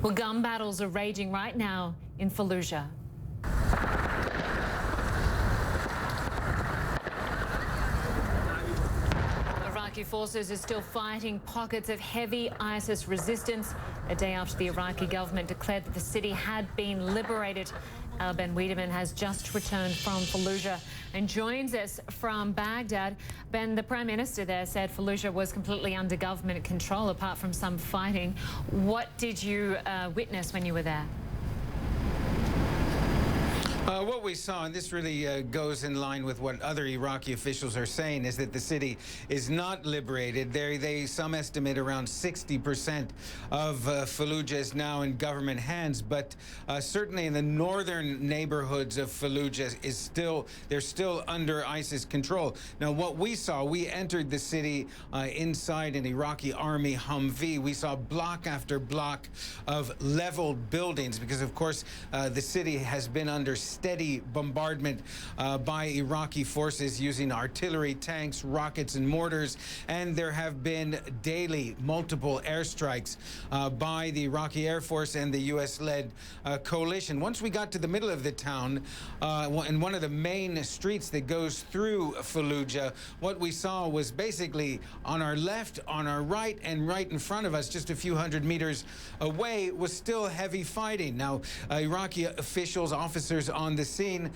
Well, gun battles are raging right now in Fallujah. Iraqi forces are still fighting pockets of heavy ISIS resistance a day after the Iraqi government declared that the city had been liberated. Ben Wedeman has just returned from Fallujah and joins us from Baghdad. Ben, the Prime Minister there said Fallujah was completely under government control apart from some fighting. What did you witness when you were there? What we saw, and this really goes in line with what other Iraqi officials are saying, is that the city is not liberated. Some estimate around 60% of Fallujah is now in government hands, but certainly in the northern neighborhoods of Fallujah they're still under ISIS control. Now, what we saw, we entered the city inside an Iraqi army Humvee. We saw block after block of leveled buildings because, of course, the city has been under steady bombardment by Iraqi forces using artillery, tanks, rockets, and mortars. And there have been daily multiple airstrikes by the Iraqi Air Force and the U.S.-led coalition. Once we got to the middle of the town, in one of the main streets that goes through Fallujah, what we saw was basically on our left, on our right, and right in front of us, just a few hundred meters away, was still heavy fighting. Now, Iraqi officials, officers on the scene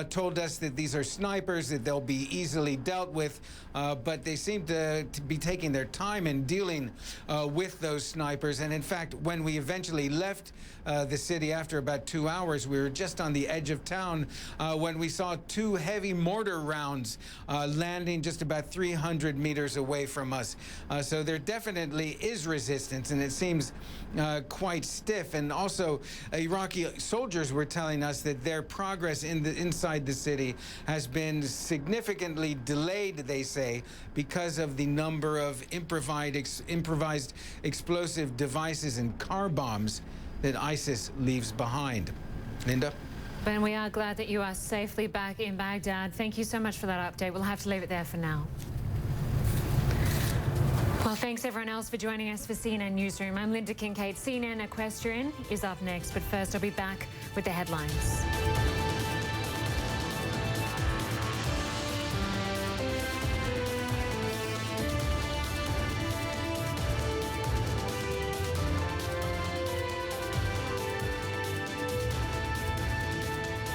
told us that these are snipers, that they'll be easily dealt with, but they seem to be taking their time in dealing with those snipers. And in fact, when we eventually left the city after about 2 hours, we were just on the edge of town when we saw 2 heavy mortar rounds landing just about 300 meters away from us. So there definitely is resistance, and it seems quite stiff. And also, Iraqi soldiers were telling us that their progress inside the city has been significantly delayed, they say, because of the number of improvised explosive devices and car bombs that ISIS leaves behind. Linda? Ben, we are glad that you are safely back in Baghdad. Thank you so much for that update. We'll have to leave it there for now. Well, thanks everyone else for joining us for CNN Newsroom. I'm Lynda Kinkade. CNN Equestrian is up next, but first I'll be back with the headlines.